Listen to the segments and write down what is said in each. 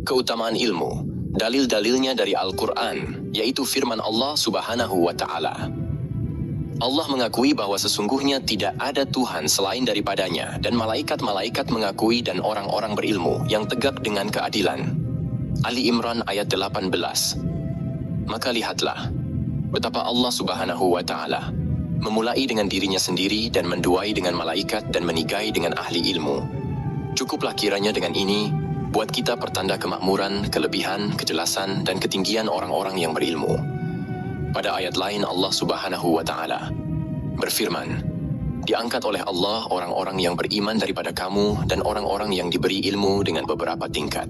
Keutamaan ilmu, dalil-dalilnya dari Al-Quran, yaitu firman Allah Subhanahu wa Ta'ala. Allah mengakui bahwa sesungguhnya tidak ada Tuhan selain daripadanya, dan malaikat-malaikat mengakui dan orang-orang berilmu yang tegak dengan keadilan. Ali Imran ayat 18. Maka lihatlah betapa Allah Subhanahu wa Ta'ala memulai dengan dirinya sendiri dan menduai dengan malaikat dan menigai dengan ahli ilmu. Cukuplah kiranya dengan ini buat kita pertanda kemakmuran, kelebihan, kejelasan, dan ketinggian orang-orang yang berilmu. Pada ayat lain Allah Subhanahu wa Ta'ala berfirman, diangkat oleh Allah orang-orang yang beriman daripada kamu dan orang-orang yang diberi ilmu dengan beberapa tingkat.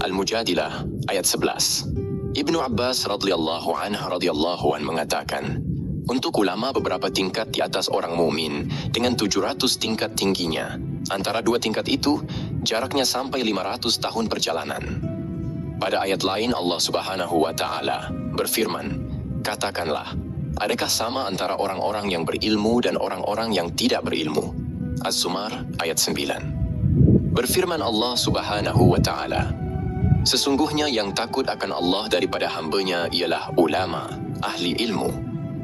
Al-Mujadilah ayat 11. Ibnu Abbas radhiyallahu anhu mengatakan, untuk ulama beberapa tingkat di atas orang mukmin dengan 700 tingkat tingginya. Antara dua tingkat itu, jaraknya sampai 500 tahun perjalanan. Pada ayat lain Allah Subhanahu wa Ta'ala berfirman, katakanlah, adakah sama antara orang-orang yang berilmu dan orang-orang yang tidak berilmu? Az-Zumar ayat 9. Berfirman Allah Subhanahu wa Ta'ala, sesungguhnya yang takut akan Allah daripada hambanya ialah ulama, ahli ilmu.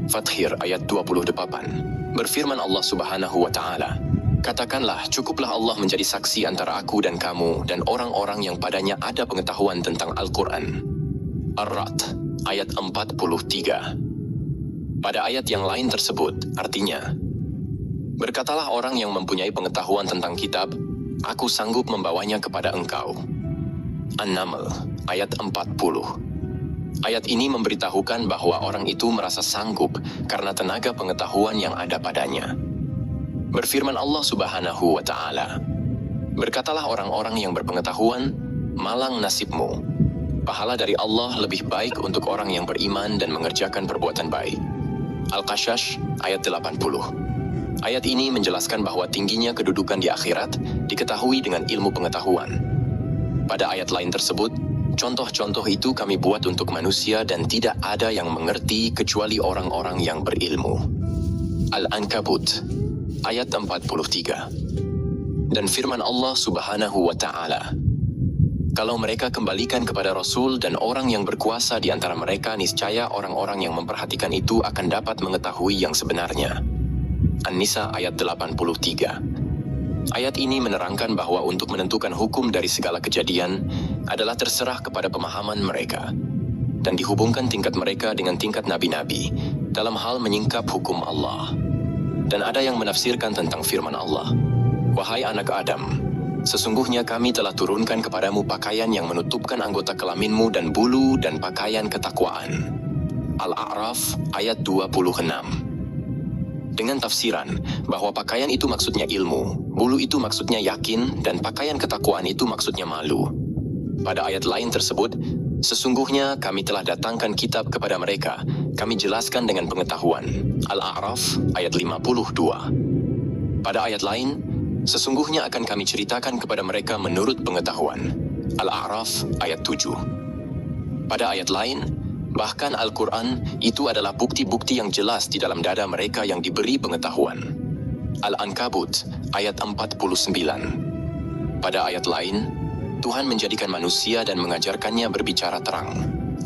Fathir ayat 28. Berfirman Allah Subhanahu wa Ta'ala, katakanlah, cukuplah Allah menjadi saksi antara aku dan kamu dan orang-orang yang padanya ada pengetahuan tentang Al-Quran. Ar-Ra'd ayat 43. Pada ayat yang lain tersebut, artinya, berkatalah orang yang mempunyai pengetahuan tentang kitab, aku sanggup membawanya kepada engkau. An-Naml ayat 40. Ayat ini memberitahukan bahwa orang itu merasa sanggup karena tenaga pengetahuan yang ada padanya. Berfirman Allah Subhanahu wa Ta'ala, berkatalah orang-orang yang berpengetahuan, malang nasibmu. Pahala dari Allah lebih baik untuk orang yang beriman dan mengerjakan perbuatan baik. Al-Qashash ayat 80. Ayat ini menjelaskan bahwa tingginya kedudukan di akhirat diketahui dengan ilmu pengetahuan. Pada ayat lain tersebut, contoh-contoh itu kami buat untuk manusia dan tidak ada yang mengerti kecuali orang-orang yang berilmu. Al-Ankabut ayat 43. Dan firman Allah Subhanahu wa Ta'ala, kalau mereka kembalikan kepada Rasul dan orang yang berkuasa di antara mereka, niscaya orang-orang yang memperhatikan itu akan dapat mengetahui yang sebenarnya. An-Nisa ayat 83. Ayat ini menerangkan bahwa untuk menentukan hukum dari segala kejadian adalah terserah kepada pemahaman mereka, dan dihubungkan tingkat mereka dengan tingkat nabi-nabi dalam hal menyingkap hukum Allah. Dan ada yang menafsirkan tentang firman Allah, wahai anak Adam, sesungguhnya kami telah turunkan kepadamu pakaian yang menutupkan anggota kelaminmu dan bulu dan pakaian ketakwaan. Al-A'raf ayat 26. Dengan tafsiran bahwa pakaian itu maksudnya ilmu, bulu itu maksudnya yakin, dan pakaian ketakwaan itu maksudnya malu. Pada ayat lain tersebut, sesungguhnya kami telah datangkan kitab kepada mereka, kami jelaskan dengan pengetahuan. Al-A'raf ayat 52. Pada ayat lain, sesungguhnya akan kami ceritakan kepada mereka menurut pengetahuan. Al-A'raf ayat 7. Pada ayat lain, bahkan Al-Quran itu adalah bukti-bukti yang jelas di dalam dada mereka yang diberi pengetahuan. Al-Ankabut ayat 49. Pada ayat lain, Tuhan menjadikan manusia dan mengajarkannya berbicara terang.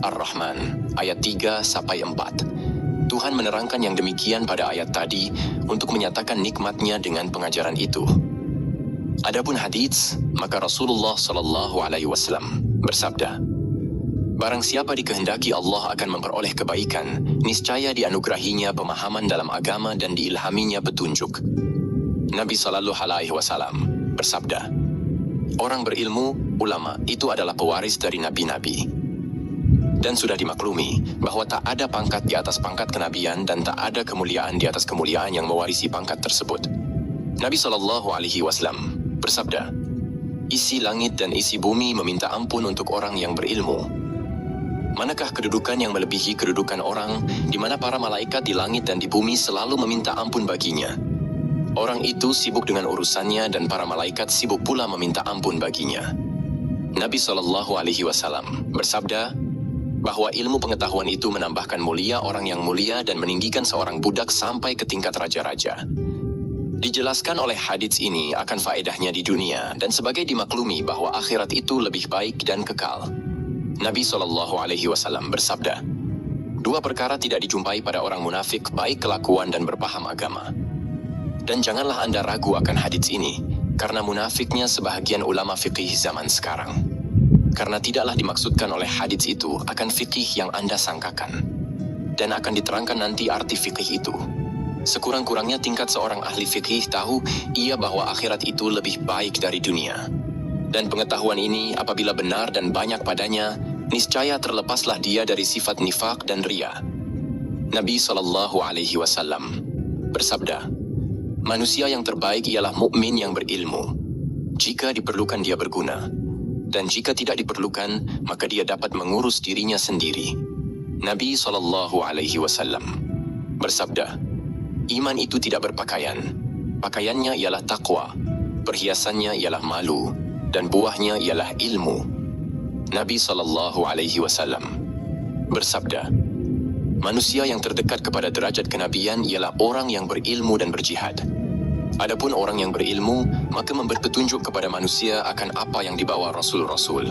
Ar-Rahman ayat 3-4. Tuhan menerangkan yang demikian pada ayat tadi untuk menyatakan nikmatnya dengan pengajaran itu. Adapun hadits, maka Rasulullah SAW bersabda, barang siapa dikehendaki Allah akan memperoleh kebaikan, niscaya dianugerahinya pemahaman dalam agama dan diilhaminya petunjuk. Nabi SAW bersabda, orang berilmu, ulama, itu adalah pewaris dari nabi-nabi. Dan sudah dimaklumi bahwa tak ada pangkat di atas pangkat kenabian dan tak ada kemuliaan di atas kemuliaan yang mewarisi pangkat tersebut. Nabi SAW bersabda, isi langit dan isi bumi meminta ampun untuk orang yang berilmu. Manakah kedudukan yang melebihi kedudukan orang, di mana para malaikat di langit dan di bumi selalu meminta ampun baginya? Orang itu sibuk dengan urusannya dan para malaikat sibuk pula meminta ampun baginya. Nabi SAW bersabda bahwa ilmu pengetahuan itu menambahkan mulia orang yang mulia dan meninggikan seorang budak sampai ke tingkat raja-raja. Dijelaskan oleh hadits ini akan faedahnya di dunia dan sebagai dimaklumi bahwa akhirat itu lebih baik dan kekal. Nabi SAW bersabda, "Dua perkara tidak dijumpai pada orang munafik, baik kelakuan dan berpaham agama." Dan janganlah Anda ragu akan hadits ini, karena munafiknya sebahagian ulama fikih zaman sekarang. Karena tidaklah dimaksudkan oleh hadits itu akan fikih yang Anda sangkakan. Dan akan diterangkan nanti arti fikih itu. Sekurang-kurangnya tingkat seorang ahli fikih tahu ia bahwa akhirat itu lebih baik dari dunia. Dan pengetahuan ini apabila benar dan banyak padanya, niscaya terlepaslah dia dari sifat nifaq dan riya. Nabi SAW bersabda, "Manusia yang terbaik ialah mukmin yang berilmu. Jika diperlukan dia berguna, dan jika tidak diperlukan, maka dia dapat mengurus dirinya sendiri." Nabi SAW bersabda, "Iman itu tidak berpakaian. Pakaiannya ialah takwa, perhiasannya ialah malu, dan buahnya ialah ilmu." Nabi SAW bersabda, "Manusia yang terdekat kepada derajat kenabian ialah orang yang berilmu dan berjihad. Adapun orang yang berilmu, maka memberi petunjuk kepada manusia akan apa yang dibawa Rasul-Rasul.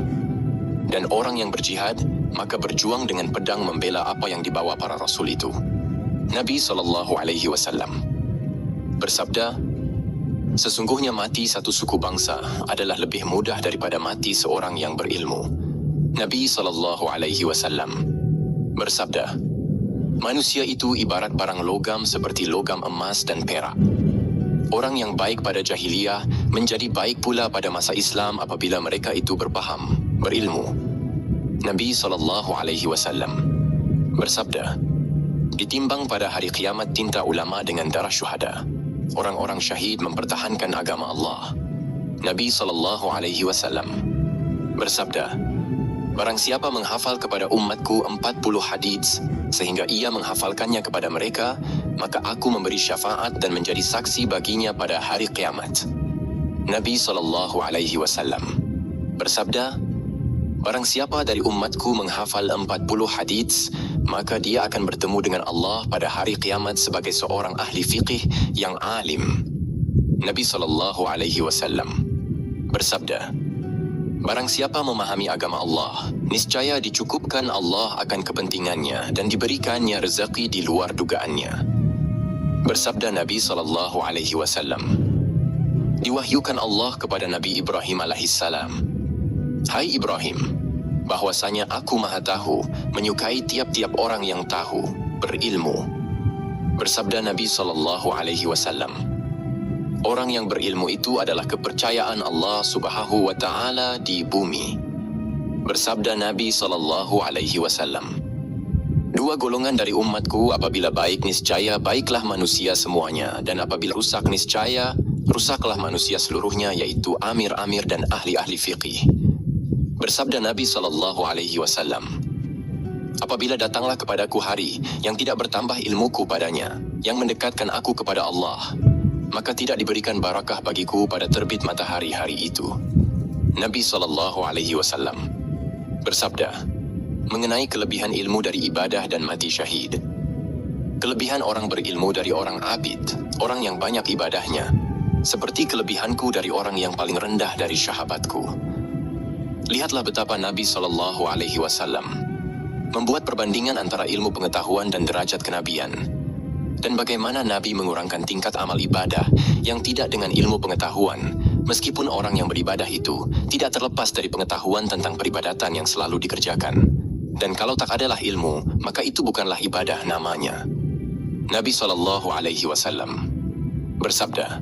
Dan orang yang berjihad, maka berjuang dengan pedang membela apa yang dibawa para Rasul itu." Nabi SAW bersabda, "Sesungguhnya mati satu suku bangsa adalah lebih mudah daripada mati seorang yang berilmu." Nabi SAW bersabda, "Manusia itu ibarat barang logam seperti logam emas dan perak. Orang yang baik pada jahiliyah menjadi baik pula pada masa Islam apabila mereka itu berpaham, berilmu." Nabi SAW bersabda, "Ditimbang pada hari kiamat tinta ulama dengan darah syuhada. Orang-orang syahid mempertahankan agama Allah." Nabi SAW bersabda, "Barang siapa menghafal kepada umatku 40 hadits, sehingga ia menghafalkannya kepada mereka, maka aku memberi syafaat dan menjadi saksi baginya pada hari kiamat." Nabi SAW bersabda, "Barang siapa dari umatku menghafal 40 hadits, maka dia akan bertemu dengan Allah pada hari kiamat sebagai seorang ahli fiqih yang alim." Nabi SAW bersabda, "Barang siapa memahami agama Allah, niscaya dicukupkan Allah akan kepentingannya dan diberikannya rezeki di luar dugaannya." Bersabda Nabi SAW, diwahyukan Allah kepada Nabi Ibrahim alaihissalam, "Hai Ibrahim, bahwasanya aku maha tahu, menyukai tiap-tiap orang yang tahu, berilmu." Bersabda Nabi SAW, "Orang yang berilmu itu adalah kepercayaan Allah Subhanahu wa Ta'ala di bumi." Bersabda Nabi SAW, "Dua golongan dari umatku apabila baik niscaya baiklah manusia semuanya, dan apabila rusak niscaya rusaklah manusia seluruhnya, yaitu amir-amir dan ahli-ahli fiqih." Bersabda Nabi SAW, "Apabila datanglah kepadaku hari yang tidak bertambah ilmuku padanya, yang mendekatkan aku kepada Allah, maka tidak diberikan barakah bagiku pada terbit matahari hari itu." Nabi SAW bersabda mengenai kelebihan ilmu dari ibadah dan mati syahid, "Kelebihan orang berilmu dari orang abid, orang yang banyak ibadahnya, seperti kelebihanku dari orang yang paling rendah dari sahabatku." Lihatlah betapa Nabi SAW membuat perbandingan antara ilmu pengetahuan dan derajat kenabian, dan bagaimana Nabi mengurangkan tingkat amal ibadah yang tidak dengan ilmu pengetahuan, meskipun orang yang beribadah itu tidak terlepas dari pengetahuan tentang peribadatan yang selalu dikerjakan. Dan kalau tak adalah ilmu, maka itu bukanlah ibadah namanya. Nabi SAW bersabda,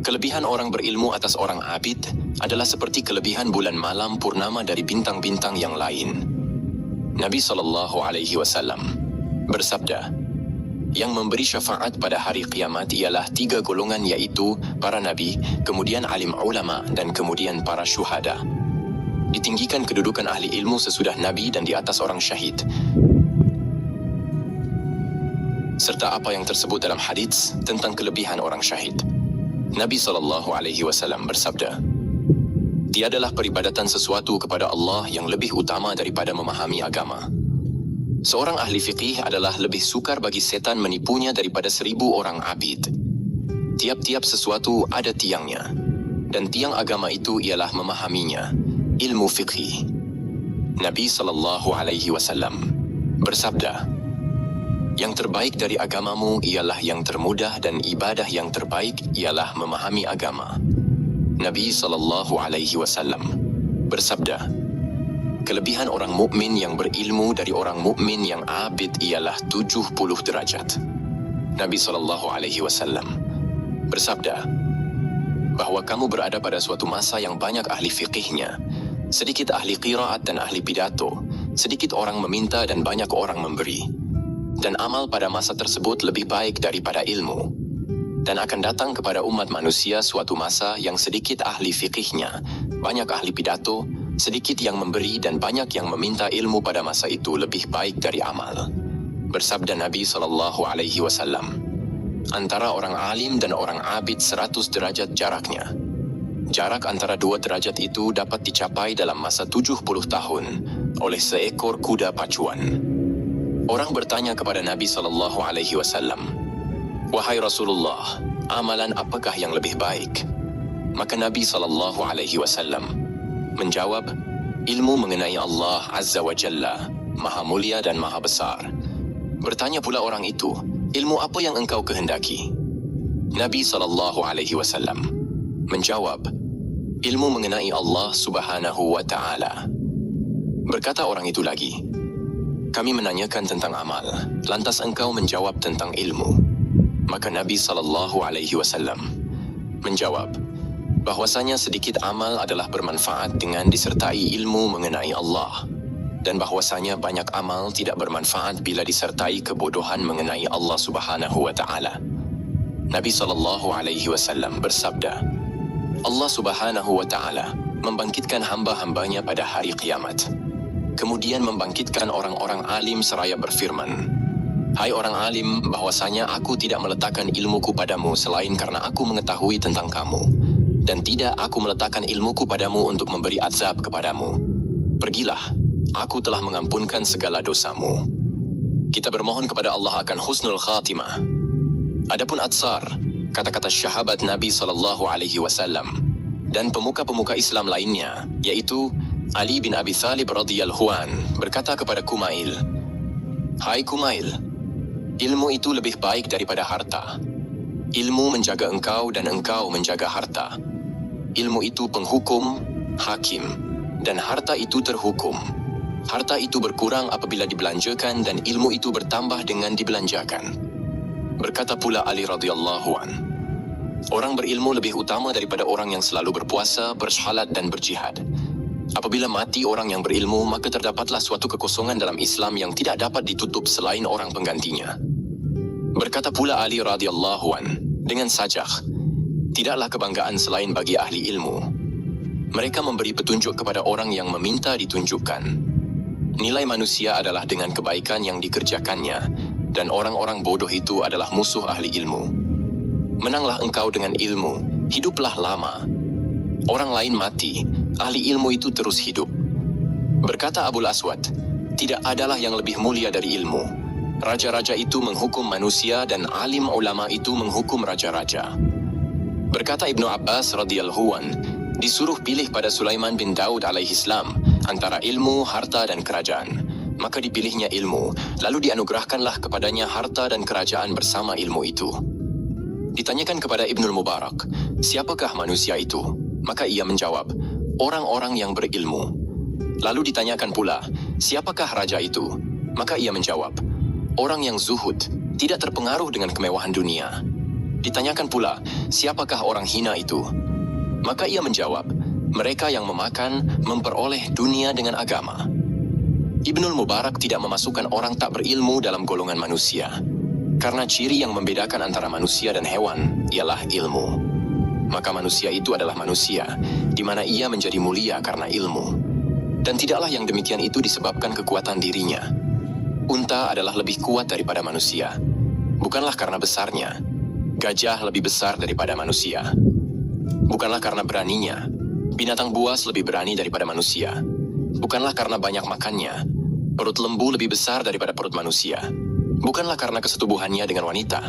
"Kelebihan orang berilmu atas orang abid adalah seperti kelebihan bulan malam purnama dari bintang-bintang yang lain." Nabi SAW bersabda, "Yang memberi syafaat pada hari kiamat ialah 3 golongan, yaitu para nabi, kemudian alim ulama, dan kemudian para syuhada." Ditinggikan kedudukan ahli ilmu sesudah nabi dan di atas orang syahid. Serta apa yang tersebut dalam hadits tentang kelebihan orang syahid. Nabi SAW bersabda, "Tiadalah peribadatan sesuatu kepada Allah yang lebih utama daripada memahami agama. Seorang ahli fiqih adalah lebih sukar bagi setan menipunya daripada 1000 orang abid. Tiap-tiap sesuatu ada tiangnya, dan tiang agama itu ialah memahaminya, ilmu fiqhi. Nabi SAW bersabda, "Yang terbaik dari agamamu ialah yang termudah dan ibadah yang terbaik ialah memahami agama." Nabi SAW bersabda, "Kelebihan orang mukmin yang berilmu dari orang mukmin yang abid ialah 70 derajat." Nabi SAW bersabda bahwa kamu berada pada suatu masa yang banyak ahli fiqihnya, sedikit ahli qiraat dan ahli pidato, sedikit orang meminta dan banyak orang memberi. Dan amal pada masa tersebut lebih baik daripada ilmu. Dan akan datang kepada umat manusia suatu masa yang sedikit ahli fiqihnya, banyak ahli pidato, sedikit yang memberi dan banyak yang meminta ilmu pada masa itu lebih baik dari amal. Bersabda Nabi SAW, "Antara orang alim dan orang abid 100 derajat jaraknya. Jarak antara 2 derajat itu dapat dicapai dalam masa 70 tahun oleh seekor kuda pacuan." Orang bertanya kepada Nabi SAW, "Wahai Rasulullah, amalan apakah yang lebih baik?" Maka Nabi SAW menjawab, "Ilmu mengenai Allah Azza wa Jalla, Maha Mulia dan Maha Besar." Bertanya pula orang itu, "Ilmu apa yang engkau kehendaki?" Nabi SAW menjawab, "Ilmu mengenai Allah Subhanahu wa Ta'ala." Berkata orang itu lagi, "Kami menanyakan tentang amal, lantas engkau menjawab tentang ilmu." Maka Nabi SAW menjawab bahwasanya sedikit amal adalah bermanfaat dengan disertai ilmu mengenai Allah, dan bahwasanya banyak amal tidak bermanfaat bila disertai kebodohan mengenai Allah Subhanahu wa Ta'ala. Nabi SAW bersabda, "Allah Subhanahu wa Ta'ala membangkitkan hamba-hambanya pada hari kiamat. Kemudian membangkitkan orang-orang alim seraya berfirman, 'Hai orang alim, bahwasanya aku tidak meletakkan ilmuku padamu selain karena aku mengetahui tentang kamu, dan tidak aku meletakkan ilmuku padamu untuk memberi azab kepadamu. Pergilah, aku telah mengampunkan segala dosamu.'" Kita bermohon kepada Allah akan husnul khatimah. Adapun Atsar, kata-kata sahabat Nabi SAW dan pemuka-pemuka Islam lainnya, yaitu Ali bin Abi Thalib radhiyallahu an, berkata kepada Kumail, "Hai Kumail, ilmu itu lebih baik daripada harta. Ilmu menjaga engkau dan engkau menjaga harta. Ilmu itu penghukum, hakim, dan harta itu terhukum. Harta itu berkurang apabila dibelanjakan dan ilmu itu bertambah dengan dibelanjakan." Berkata pula Ali radhiyallahu an, "Orang berilmu lebih utama daripada orang yang selalu berpuasa, bersyahadat dan berjihad. Apabila mati orang yang berilmu, maka terdapatlah suatu kekosongan dalam Islam yang tidak dapat ditutup selain orang penggantinya." Berkata pula Ali radhiyallahu an dengan sajak, "Tidaklah kebanggaan selain bagi ahli ilmu. Mereka memberi petunjuk kepada orang yang meminta ditunjukkan. Nilai manusia adalah dengan kebaikan yang dikerjakannya, dan orang-orang bodoh itu adalah musuh ahli ilmu. Menanglah engkau dengan ilmu, hiduplah lama. Orang lain mati, ahli ilmu itu terus hidup." Berkata Abul Aswad, "Tidak adalah yang lebih mulia dari ilmu. Raja-raja itu menghukum manusia dan alim ulama itu menghukum raja-raja." Berkata Ibnu Abbas radhiyallahu an, disuruh pilih pada Sulaiman bin Daud alaihissalam antara ilmu, harta dan kerajaan. Maka dipilihnya ilmu, lalu dianugerahkanlah kepadanya harta dan kerajaan bersama ilmu itu. Ditanyakan kepada Ibnul Mubarak, "Siapakah manusia itu?" Maka ia menjawab, "Orang-orang yang berilmu." Lalu ditanyakan pula, "Siapakah raja itu?" Maka ia menjawab, "Orang yang zuhud, tidak terpengaruh dengan kemewahan dunia." Ditanyakan pula, "Siapakah orang hina itu?" Maka ia menjawab, "Mereka yang memakan, memperoleh dunia dengan agama." Ibnul Mubarak tidak memasukkan orang tak berilmu dalam golongan manusia, karena ciri yang membedakan antara manusia dan hewan ialah ilmu. Maka manusia itu adalah manusia, di mana ia menjadi mulia karena ilmu. Dan tidaklah yang demikian itu disebabkan kekuatan dirinya. Unta adalah lebih kuat daripada manusia, bukanlah karena besarnya. Gajah lebih besar daripada manusia, bukanlah karena beraninya. Binatang buas lebih berani daripada manusia, bukanlah karena banyak makannya. Perut lembu lebih besar daripada perut manusia, bukanlah karena kesetubuhannya dengan wanita,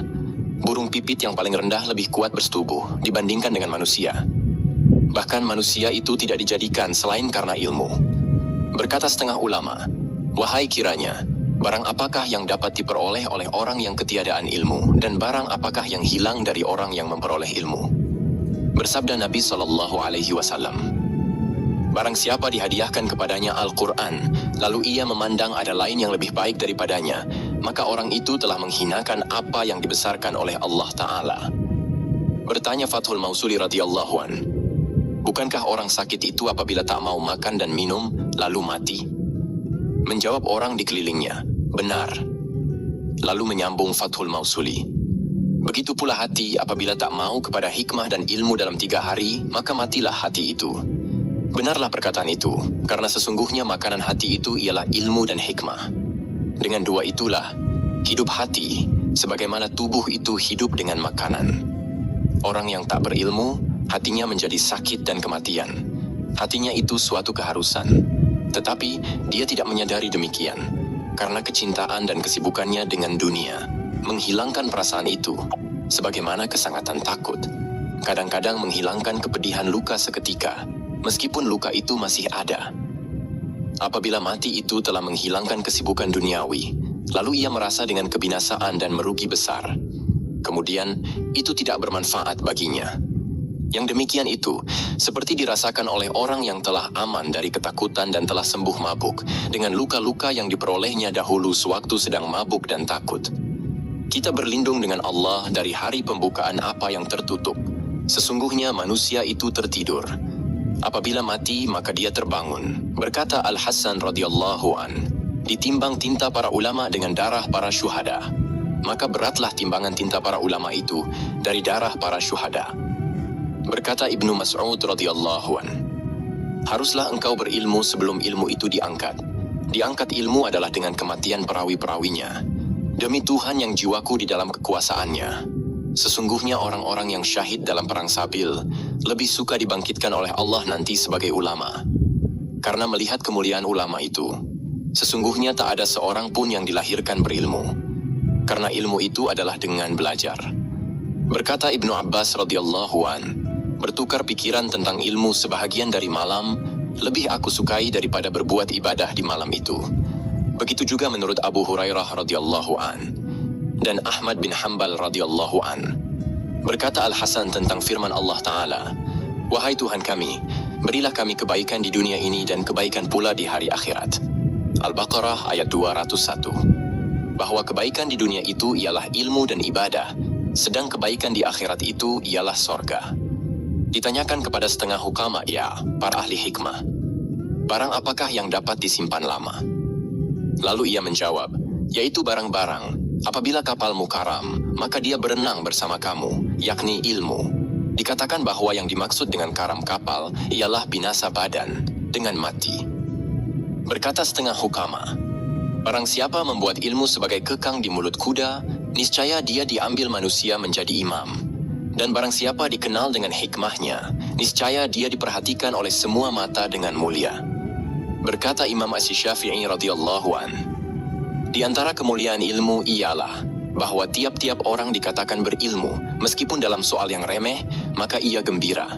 burung pipit yang paling rendah lebih kuat bersetubuh dibandingkan dengan manusia. Bahkan manusia itu tidak dijadikan selain karena ilmu. Berkata setengah ulama, wahai kiranya, barang apakah yang dapat diperoleh oleh orang yang ketiadaan ilmu, dan barang apakah yang hilang dari orang yang memperoleh ilmu. Bersabda Nabi SAW, barang siapa dihadiahkan kepadanya Al-Quran, lalu ia memandang ada lain yang lebih baik daripadanya, maka orang itu telah menghinakan apa yang dibesarkan oleh Allah Ta'ala. Bertanya Fathul Mausuli radhiyallahu an, bukankah orang sakit itu apabila tak mau makan dan minum, lalu mati? Menjawab orang di kelilingnya, benar. Lalu menyambung Fathul Mausuli, begitu pula hati apabila tak mau kepada hikmah dan ilmu dalam 3 hari, maka matilah hati itu. Benarlah perkataan itu, karena sesungguhnya makanan hati itu ialah ilmu dan hikmah. Dengan dua itulah, hidup hati, sebagaimana tubuh itu hidup dengan makanan. Orang yang tak berilmu, hatinya menjadi sakit dan kematian. Hatinya itu suatu keharusan. Tetapi, dia tidak menyadari demikian, karena kecintaan dan kesibukannya dengan dunia menghilangkan perasaan itu, sebagaimana kesangatan takut. Kadang-kadang menghilangkan kepedihan luka seketika, meskipun luka itu masih ada. Apabila mati itu telah menghilangkan kesibukan duniawi, lalu ia merasa dengan kebinasaan dan merugi besar. Kemudian, itu tidak bermanfaat baginya. Yang demikian itu, seperti dirasakan oleh orang yang telah aman dari ketakutan dan telah sembuh mabuk, dengan luka-luka yang diperolehnya dahulu sewaktu sedang mabuk dan takut. Kita berlindung dengan Allah dari hari pembukaan apa yang tertutup. Sesungguhnya manusia itu tertidur. Apabila mati, maka dia terbangun. Berkata Al-Hasan radhiyallahu an, ditimbang tinta para ulama dengan darah para syuhada, maka beratlah timbangan tinta para ulama itu dari darah para syuhada. Berkata Ibnu Mas'ud radhiyallahu an, haruslah engkau berilmu sebelum ilmu itu diangkat. Diangkat ilmu adalah dengan kematian perawi-perawinya. Demi Tuhan yang jiwaku di dalam kekuasaannya, sesungguhnya orang-orang yang syahid dalam perang Sabil lebih suka dibangkitkan oleh Allah nanti sebagai ulama. Karena melihat kemuliaan ulama itu, sesungguhnya tak ada seorang pun yang dilahirkan berilmu. Karena ilmu itu adalah dengan belajar. Berkata Ibnu Abbas radhiyallahu an, bertukar pikiran tentang ilmu sebahagian dari malam lebih aku sukai daripada berbuat ibadah di malam itu. Begitu juga menurut Abu Hurairah radhiyallahu an dan Ahmad bin Hanbal radhiyallahu an. Berkata Al-Hasan tentang firman Allah Ta'ala, wahai Tuhan kami, berilah kami kebaikan di dunia ini dan kebaikan pula di hari akhirat. Al-Baqarah ayat 201. Bahwa kebaikan di dunia itu ialah ilmu dan ibadah, sedang kebaikan di akhirat itu ialah sorga. Ditanyakan kepada setengah hukama, ya, para ahli hikmah, barang apakah yang dapat disimpan lama? Lalu ia menjawab, yaitu barang-barang, apabila kapalmu karam, maka dia berenang bersama kamu, yakni ilmu. Dikatakan bahwa yang dimaksud dengan karam kapal, ialah binasa badan, dengan mati. Berkata setengah hukama, barang siapa membuat ilmu sebagai kekang di mulut kuda, niscaya dia diambil manusia menjadi imam. Dan barang siapa dikenal dengan hikmahnya, niscaya dia diperhatikan oleh semua mata dengan mulia. Berkata Imam Asy-Syafi'i radhiyallahu an, di antara kemuliaan ilmu ialah bahwa tiap-tiap orang dikatakan berilmu, meskipun dalam soal yang remeh, maka ia gembira.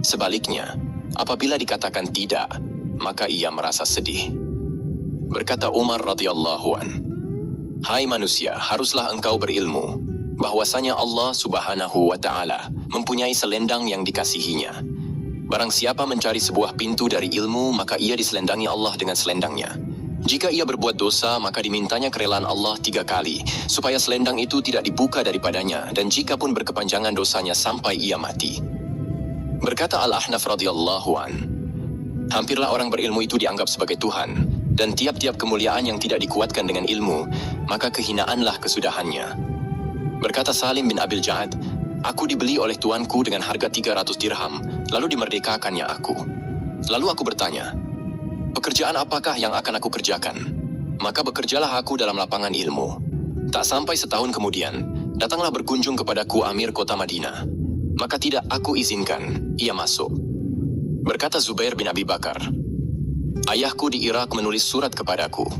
Sebaliknya, apabila dikatakan tidak, maka ia merasa sedih. Berkata Umar radhiyallahu an, hai manusia, haruslah engkau berilmu, bahwasanya Allah subhanahu wa ta'ala mempunyai selendang yang dikasihinya. Barang siapa mencari sebuah pintu dari ilmu, maka ia diselendangi Allah dengan selendangnya. Jika ia berbuat dosa, maka dimintanya kerelaan Allah 3 kali, supaya selendang itu tidak dibuka daripadanya, dan jika pun berkepanjangan dosanya sampai ia mati. Berkata Al-Ahnaf radhiyallahu an, hampirlah orang berilmu itu dianggap sebagai Tuhan, dan tiap-tiap kemuliaan yang tidak dikuatkan dengan ilmu, maka kehinaanlah kesudahannya. Berkata Salim bin Abil Ja'ad, aku dibeli oleh tuanku dengan harga 300 dirham, lalu dimerdekakannya aku. Lalu aku bertanya, pekerjaan apakah yang akan aku kerjakan? Maka bekerjalah aku dalam lapangan ilmu. Tak sampai setahun kemudian, datanglah berkunjung kepadaku Amir kota Madinah. Maka tidak aku izinkan, ia masuk. Berkata Zubair bin Abi Bakar, ayahku di Irak menulis surat kepadaku.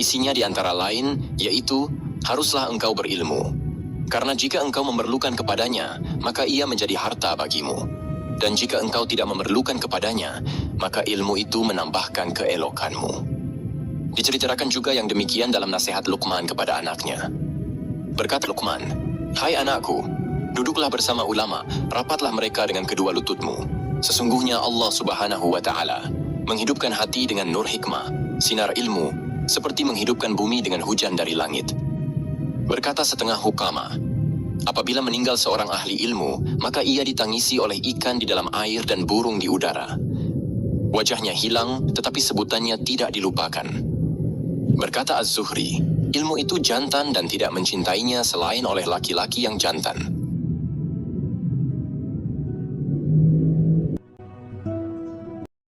Isinya di antara lain, yaitu, haruslah engkau berilmu. Karena jika engkau memerlukan kepadanya, maka ia menjadi harta bagimu. Dan jika engkau tidak memerlukan kepadanya, maka ilmu itu menambahkan keelokanmu. Diceritakan juga yang demikian dalam nasihat Luqman kepada anaknya. Berkata Luqman, "Hai anakku, duduklah bersama ulama, rapatlah mereka dengan kedua lututmu. Sesungguhnya Allah Subhanahu wa Ta'ala menghidupkan hati dengan nur hikmah, sinar ilmu, seperti menghidupkan bumi dengan hujan dari langit." Berkata setengah hukama, apabila meninggal seorang ahli ilmu, maka ia ditangisi oleh ikan di dalam air dan burung di udara. Wajahnya hilang, tetapi sebutannya tidak dilupakan. Berkata Az-Zuhri, ilmu itu jantan dan tidak mencintainya selain oleh laki-laki yang jantan.